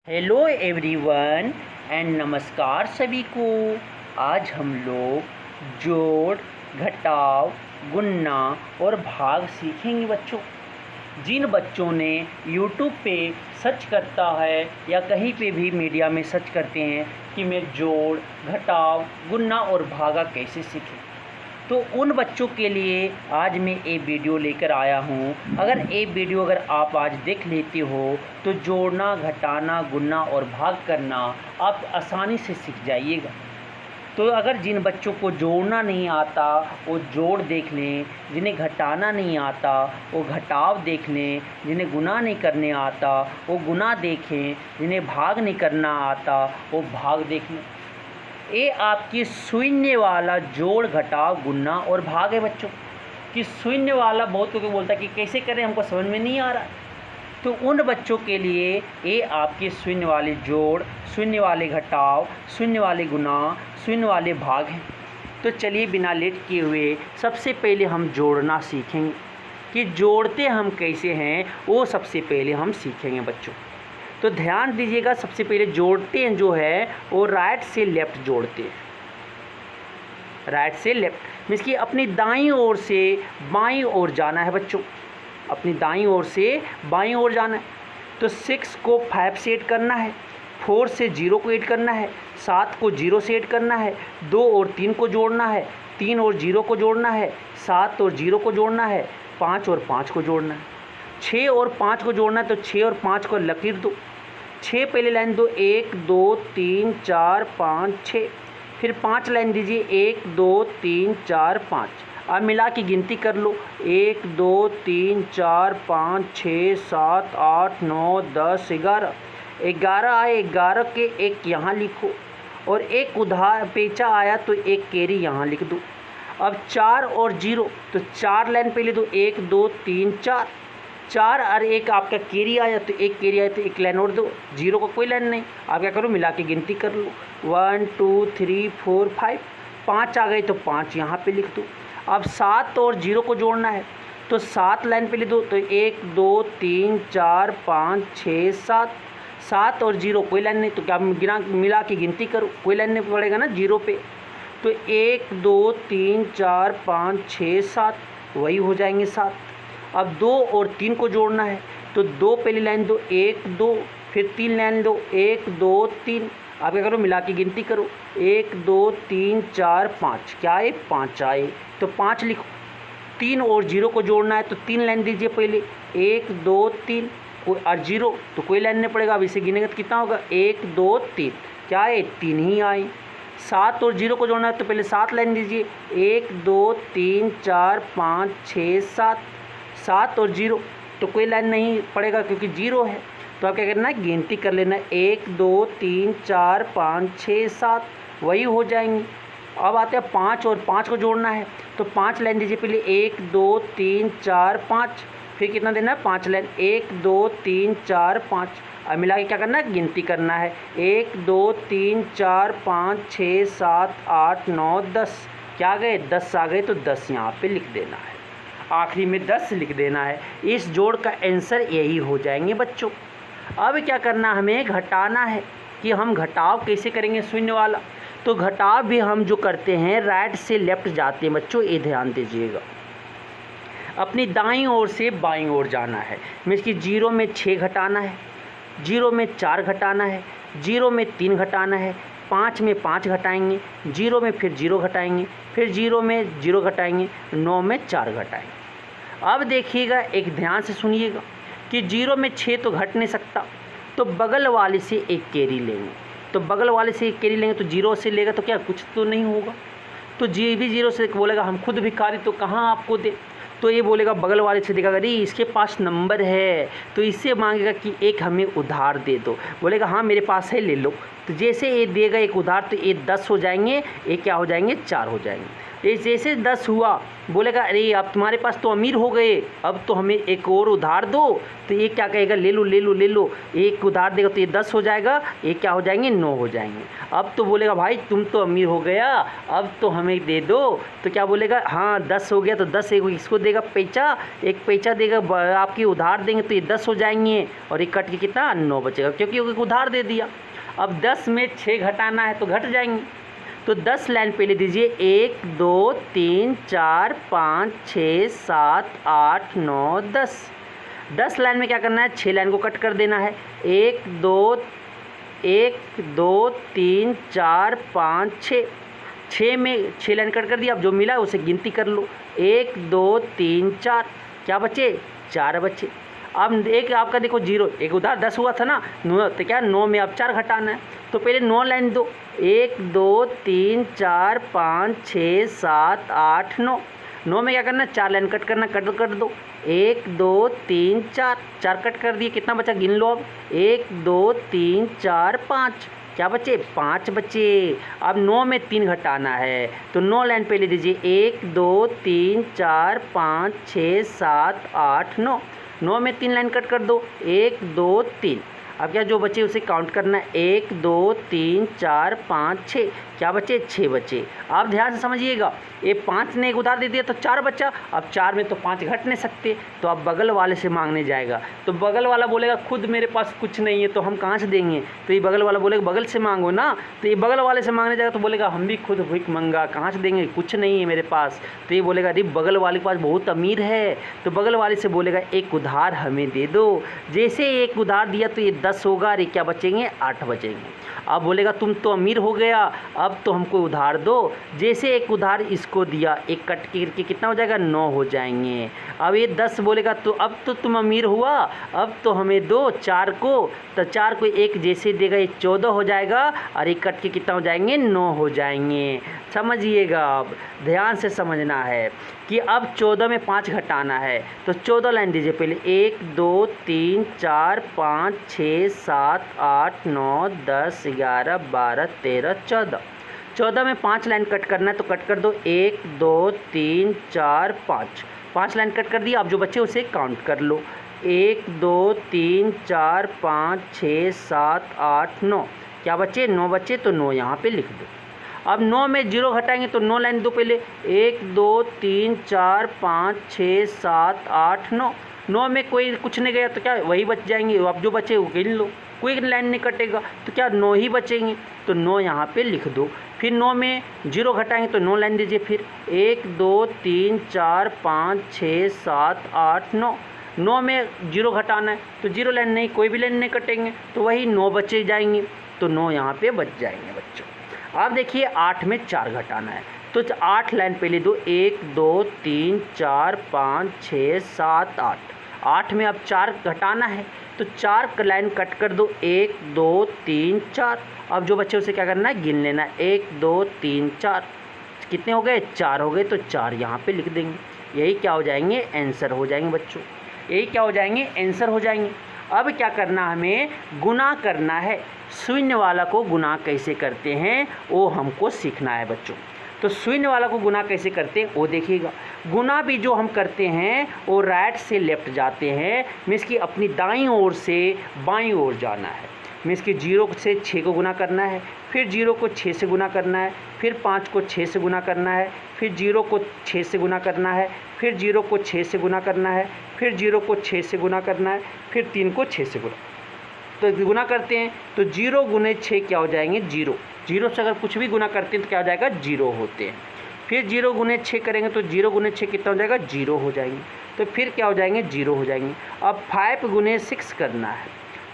Hello everyone and नमस्कार सभी को। आज हम लोग जोड़, घटाव, गुणा और भाग सीखेंगे बच्चों। जिन बच्चों ने YouTube पे सर्च करता है या कहीं पे भी मीडिया में सर्च करते हैं कि मैं जोड़, घटाव, गुणा और भागा कैसे सीखें, तो उन बच्चों के लिए आज मैं एक वीडियो लेकर आया हूँ। अगर आप आज देख लेते हो तो जोड़ना, घटाना, गुणा और भाग करना आप आसानी से सीख जाइएगा। तो अगर जिन बच्चों को जोड़ना नहीं आता वो जोड़ देख लें, जिन्हें घटाना नहीं आता वो घटाव देख लें, जिन्हें गुणा नहीं करने आता वो गुणा देखें, जिन्हें भाग नहीं करना आता वो भाग देख लें। ये आपकी शून्य वाला जोड़, घटाव, गुणा और भाग है बच्चों। कि शून्य वाला बहुत कोई बोलता है कि कैसे करें, हमको समझ में नहीं आ रहा। तो उन बच्चों के लिए ये आपके शून्य वाले जोड़, शून्य वाले घटाव, शून्य वाले गुणा, शून्य वाले भाग हैं। तो चलिए बिना लेट किए हुए सबसे पहले हम जोड़ना सीखेंगे। कि जोड़ते हम कैसे हैं वो सबसे पहले हम सीखेंगे बच्चों। तो ध्यान दीजिएगा, सबसे पहले जोड़ते हैं जो है वो राइट से लेफ़्ट जोड़ते हैं। राइट से लेफ़्ट मीन्स कि अपनी दाईं ओर से बाईं ओर जाना है बच्चों। अपनी दाईं ओर से बाईं ओर जाना है। तो 6 को 5 से ऐड करना है, 4 से 0 को ऐड करना है, 7 को 0 से ऐड करना है, 2 और 3 को जोड़ना है, 3 और 0 को जोड़ना है, 7 और 0 को जोड़ना है, 5 और 5 को जोड़ना है, 6 और 5 को जोड़ना है। तो 6 और 5 को लकीर दो, 6 पहले लाइन दो, 1 2 3 4 5 6, फिर 5 लाइन दीजिए, 1 2 3 4 5। अब मिला की गिनती कर लो, 1 2 3 4 5 6 7 8 9 10 11। 11 आए, 11 के एक यहाँ लिखो और एक उधार पेचा आया तो एक केरी यहाँ लिख दो। अब 4 और 0 तो 4 लाइन पहले दो, 1 2 3 4, 4 और 1 आपका केरी आया तो एक केरी आया तो एक लाइन और दो, 0 का कोई लाइन नहीं। आप क्या करो, मिला के गिनती कर लो, 1 2 3 4 5, 5 आ गए तो 5 यहाँ पे लिख दो। अब 7 और 0 को जोड़ना है तो 7 लाइन पे लिख दो। तो 1 2 3 4 5 6 7, 7 और 0 कोई लाइन नहीं। तो क्या मिला के गिनती करो, कोई लाइन नहीं पड़ेगा ना 0 पे। तो 1 2 3 4 5 6 7 वही हो जाएंगे 7। अब 2 और 3 को जोड़ना है तो 2 पहली लाइन दो, 1 2, फिर 3 लाइन दो, 1 2 3। आप क्या करो, मिला के गिनती करो, 1 2 3 4 5, क्या है 5 आए तो 5 लिखो। 3 और 0 को जोड़ना है तो 3 लाइन दीजिए पहले, 1 2 3 और 0 तो कोई लाइन नहीं पड़ेगा। अब इसे गिनेंगे तो कितना होगा, 1 2 3, क्या है 3 ही आए। 7 और 0 को जोड़ना है तो पहले 7 लाइन दीजिए, 1 2 3 4 5 6 7, 7 और 0 तो कोई लाइन नहीं पड़ेगा क्योंकि 0 है। तो आप क्या करना है, गिनती कर लेना, 1 2 3 4 5 6 7 वही हो जाएंगे। अब आते हैं 5 और 5 को जोड़ना है तो 5 लाइन दीजिए पहले, 1 2 3 4 5, फिर कितना देना है 5 लाइन, 1 2 3 4 5। अब मिला के क्या करना है, गिनती करना है, 1 2 3 4 5 6 7 8 9 10, क्या गए 10 आ गए तो 10 यहाँ पे लिख देना है, आखिरी में 10 लिख देना है। इस जोड़ का आंसर यही हो जाएंगे बच्चों। अब क्या करना, हमें घटाना है। कि हम घटाव कैसे करेंगे शून्य वाला। तो घटाव भी हम जो करते हैं राइट से लेफ़्ट जाते हैं बच्चों, ये ध्यान दीजिएगा। अपनी दाईं ओर से बाईं ओर जाना है। मीन्स कि 0 में 6 घटाना है, 0 में 4 घटाना है, 0 में 3 घटाना है, 5 में 5 घटाएंगे, 0 में फिर 0 घटाएंगे, फिर 0 में 0 घटाएंगे, 9 में 4 घटाएंगे। अब देखिएगा, एक ध्यान से सुनिएगा कि 0 में 6 तो घट नहीं सकता, तो बगल वाले से एक केरी लेंगे। तो बगल वाले से एक केरी लेंगे तो 0 से लेगा तो क्या कुछ तो नहीं होगा। तो जी भी 0 से बोलेगा हम खुद भिखारी तो कहाँ आपको दे। तो ये बोलेगा बगल वाले से देगा, अरे इसके पास नंबर है तो इससे मांगेगा कि एक हमें उधार दे दो। बोलेगा हाँ मेरे पास है ले लो। तो जैसे ये देगा एक उधार तो ये 10 हो जाएंगे, ये क्या हो जाएंगे 4 हो जाएंगे। जैसे 10 हुआ, बोलेगा अरे अब तुम्हारे पास तो अमीर हो गए, अब तो हमें एक और उधार दो। तो ये क्या कहेगा, ले लो ले लो ले लो, एक उधार देगा तो ये 10 हो जाएगा, ये क्या हो जाएंगे 9 हो जाएंगे। अब तो बोलेगा भाई तुम तो अमीर हो गया, अब तो हमें दे दो। तो क्या बोलेगा, हाँ 10 हो गया तो 10 एक इसको देगा पैसा, एक पैसा देगा आपकी उधार देंगे तो ये 10 हो जाएंगे, और एक कट के कितना 9 बचेगा, क्योंकि उधार दे दिया। अब 10 में 6 घटाना है तो घट जाएंगे। तो 10 लाइन पहले दीजिए, 1 2 3 4 5 6 7 8 9 10। 10 लाइन में क्या करना है, 6 लाइन को कट कर देना है। 1 2 3 4 5 6, 6 में 6 लाइन कट कर दिया। अब जो मिला उसे गिनती कर लो, 1 2 3 4, क्या बचे 4 बचे। अब एक आपका देखो 0, एक उधार 10 हुआ था ना, 9 तो क्या 9 में अब 4 घटाना है, तो पहले 9 लाइन दो, 1 2 3 4 5 6 7 8 9। 9 में क्या करना है, 4 लाइन कट करना, कट कर दो, 1 2 3 4, 4 कट कर दिए, कितना बचा गिन लो अब, 1 2 3 4 5, क्या बचे 5 बचे। अब 9 में 3 घटाना है, तो 9 लाइन पहले दीजिए, 1 2 3 4 5 6 7 8 9। 9 में 3 लाइन कट कर दो, 1 2 3। अब क्या जो बचे उसे काउंट करना है, 1 2 3 4 5 6, क्या बचे 6 बचे। आप ध्यान से समझिएगा, ये 5 ने एक उधार दे दिया तो 4 बचा, अब 4 में तो 5 घट नहीं सकते, तो अब बगल वाले से मांगने जाएगा। तो बगल वाला बोलेगा खुद मेरे पास कुछ नहीं है तो हम कहाँ से देंगे, तो ये बगल वाला बोलेगा बगल से मांगो ना, तो ये बगल वाले से मांगने जाएगा तो बोलेगा हम भी खुद भीख मंगा, कहाँ से देंगे, कुछ नहीं है मेरे पास। तो ये बोलेगा अरे बगल वाले के पास बहुत अमीर है, तो बगल वाले से बोलेगा एक उधार हमें दे दो। जैसे एक उधार दिया तो ये 10 होगा, और ये क्या बचेंगे 8 बचेंगे। अब बोलेगा तुम तो अमीर हो गया, अब तो हमको उधार दो। जैसे एक उधार इसको दिया, एक कट करके कितना हो जाएगा 9 हो जाएंगे। अब ये 10 बोलेगा तो अब तो तुम अमीर हुआ, अब तो हमें दो 4 को, तो 4 को एक जैसे देगा ये 14 हो जाएगा, और एक कट के कितना हो जाएंगे 9 हो जाएंगे। समझिएगा, अब ध्यान से समझना है कि अब 14 में 5 घटाना है, तो 14 लाइन दीजिए पहले, 1 2 3 4 5 6 7 8 9 10 11 12 13 14। 14 में 5 लाइन कट करना है तो कट कर दो, 1 2 3 4 5, 5 लाइन कट कर दिया। अब जो बच्चे उसे काउंट कर लो, 1 2 3 4 5 6 7 8 9, क्या बचे 9 बचे, तो 9 यहाँ पे लिख दो। अब 9 में 0 घटाएंगे तो 9 लाइन दो पहले, 1 2 3 4 5 6 7 8 9। 9 में कोई कुछ नहीं गया तो क्या वही बच जाएंगे, अब जो बचे वो गिन लो, कोई लाइन नहीं कटेगा तो क्या 9 ही बचेंगे, तो 9 यहाँ पे लिख दो। फिर 9 में 0 घटाएंगे तो 9 लाइन दीजिए, फिर 1 2 3 4 5 6 7 8 9। 9 में 0 घटाना है तो 0 लाइन नहीं, कोई भी लाइन नहीं कटेंगे, तो वही 9 बचे जाएंगे, तो 9 यहाँ पे बच जाएंगे बच्चों। अब देखिए 8 में 4 घटाना है, तो 8 लाइन पहले दो, 1 2 3 4 5 6 7 8। 8 में अब 4 घटाना है तो 4 लाइन कट कर दो, 1 2 3 4। अब जो बच्चे उसे क्या करना है गिन लेना, 1 2 3 4, कितने हो गए 4 हो गए, तो 4 यहाँ पे लिख देंगे। यही क्या हो जाएंगे आंसर हो जाएंगे बच्चों, यही क्या हो जाएंगे आंसर हो जाएंगे। अब क्या करना, हमें गुना करना है। शून्य वाला को गुना कैसे करते हैं वो हमको सीखना है बच्चों। तो शून्य वाला को गुना कैसे करते हैं वो देखिएगा। गुना भी जो हम करते हैं वो राइट से लेफ्ट जाते हैं, मीन्स कि अपनी दाईं ओर से बाईं ओर जाना है। मीन्स कि 0 से 6 को गुना करना है, फिर 0 को 6 से गुना करना है, फिर 5 को 6 से गुना करना है, फिर 0 को 6 से गुना करना है, फिर 0 को 6 से गुना करना है, फिर 0 को 6 से गुना करना है, फिर 3 को 6 से गुना। तो गुना करते हैं तो 0 गुने 6 क्या हो जाएंगे 0। 0 से अगर कुछ भी गुना करते हैं तो क्या हो जाएगा 0 होते हैं। फिर 0 गुने 6 करेंगे तो 0 गुने 6 कितना हो जाएगा 0 हो जाएंगे, तो फिर क्या हो जाएंगे 0 हो जाएंगे। अब 5 गुने 6 करना है,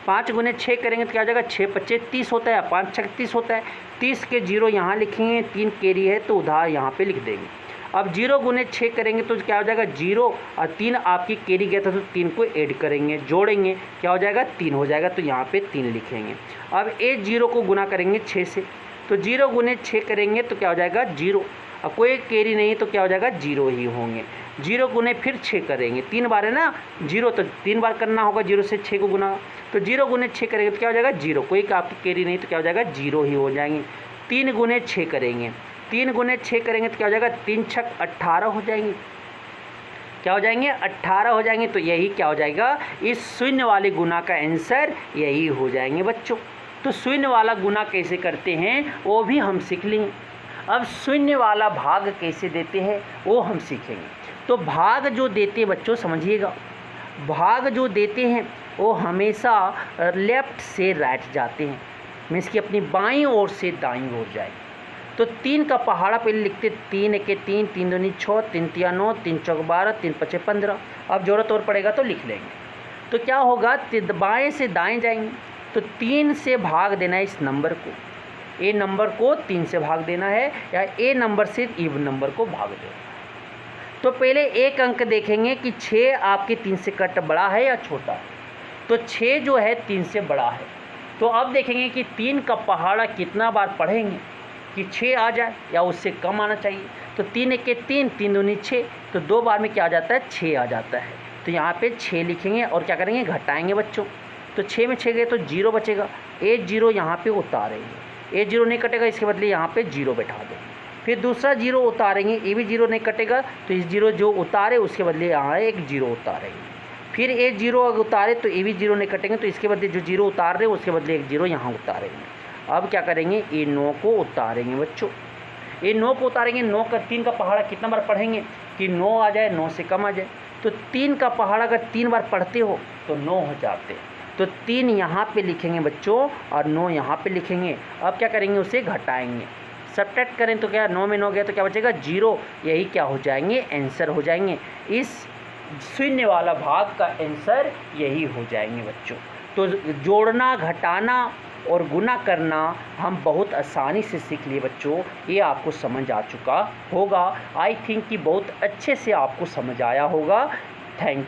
5 गुने 6 करेंगे तो क्या हो जाएगा 6 25 30 होता है, 5 6 30 होता है। 30 के 0 यहाँ लिखेंगे, 3 कैरी है तो उधार यहाँ पे लिख देंगे। अब 0 गुने 6 करेंगे तो क्या हो जाएगा 0, और 3 आपकी कैरी गया था तो 3 को ऐड करेंगे, जोड़ेंगे, क्या हो जाएगा 3 हो जाएगा, तो यहाँ पे 3 लिखेंगे। अब 0 को गुना करेंगे 6 से, तो 0 गुने 6 करेंगे तो क्या हो जाएगा 0, और कोई कैरी नहीं तो क्या हो जाएगा 0 ही होंगे। 0 गुने फिर 6 करेंगे, 3 बार है ना 0, तो 3 बार करना होगा 0 से 6 को गुना, तो 0 गुने 6 करेंगे तो क्या हो जाएगा 0, कोई आपकी कैरी नहीं तो क्या हो जाएगा 0 ही हो जाएंगे। 3 गुने 6 करेंगे 3 गुने 6 करेंगे तो क्या हो जाएगा, 3 छक 18 हो जाएंगे। क्या हो जाएंगे, 18 हो जाएंगे। तो यही क्या हो जाएगा, इस शून्य वाले गुना का आंसर यही हो जाएंगे बच्चों। तो शून्य वाला गुना कैसे करते हैं वो भी हम सीख लेंगे। अब शून्य वाला भाग कैसे देते हैं वो हम सीखेंगे। तो भाग जो देते हैं बच्चों, समझिएगा, भाग जो देते हैं वो हमेशा लेफ़्ट से राइट जाते हैं, मीन्स कि अपनी बाईं ओर से दाईं ओर जाएगी। तो 3 का पहाड़ा पहले लिखते, 3 एके 3, 3 दूनी 6, 3 तिया 9, 3 चौक 12, 3 पचे 15। अब ज़रूरत और पड़ेगा तो लिख लेंगे। तो क्या होगा, बाएँ से दाएँ जाएंगे। तो 3 से भाग देना है इस नंबर को, ए नंबर को 3 से भाग देना है, या ए नंबर से इवन नंबर को भाग देना। तो पहले एक अंक देखेंगे कि 6 आपके 3 से कट बड़ा है या छोटा है। तो 6 जो है 3 से बड़ा है। तो अब देखेंगे कि 3 का पहाड़ा कितना बार पढ़ेंगे कि 6 आ जाए या उससे कम आना चाहिए। तो 3 एके 3, 3 दूनी 6, तो 2 बार में क्या आ जाता है, 6 आ जाता है। तो यहाँ पे 6 लिखेंगे और क्या करेंगे, घटाएंगे बच्चों। तो 6 में 6 गए तो 0 बचेगा, 1 0 यहाँ पे उतारेंगे, 1 0 नहीं कटेगा, इसके बदले यहाँ पे 0 बैठा देंगे। फिर दूसरा 0 उतारेंगे, ये भी 0 नहीं कटेगा, तो इस 0 जो उतारे उसके बदले यहाँ एक 0 उतारेंगे। फिर एक 0 अगर उतारे तो ये भी 0 नहीं कटेंगे, तो इसके बदले जो 0 उतार रहे हैं उसके बदले एक 0 यहाँ उतारेंगे। अब क्या करेंगे, ये 9 को उतारेंगे बच्चों, ये 9 को उतारेंगे। 9 का 3 का पहाड़ा कितना बार पढ़ेंगे कि 9 आ जाए, 9 से कम आ जाए। तो 3 का पहाड़ा अगर 3 बार पढ़ते हो तो 9 हो जाते हैं। तो 3 यहाँ पे लिखेंगे बच्चों और 9 यहाँ पे लिखेंगे। अब क्या करेंगे, उसे घटाएंगे, सब्ट्रैक्ट करें तो क्या, 9 में 9 गया तो क्या बचेगा, 0। यही क्या हो जाएंगे, आंसर हो जाएंगे। इस शून्य वाला भाग का आंसर यही हो जाएंगे बच्चों। तो जोड़ना, घटाना और गुना करना हम बहुत आसानी से सीख लिए बच्चों। ये आपको समझ आ चुका होगा। आई थिंक कि बहुत अच्छे से आपको समझ आया होगा। Thank you.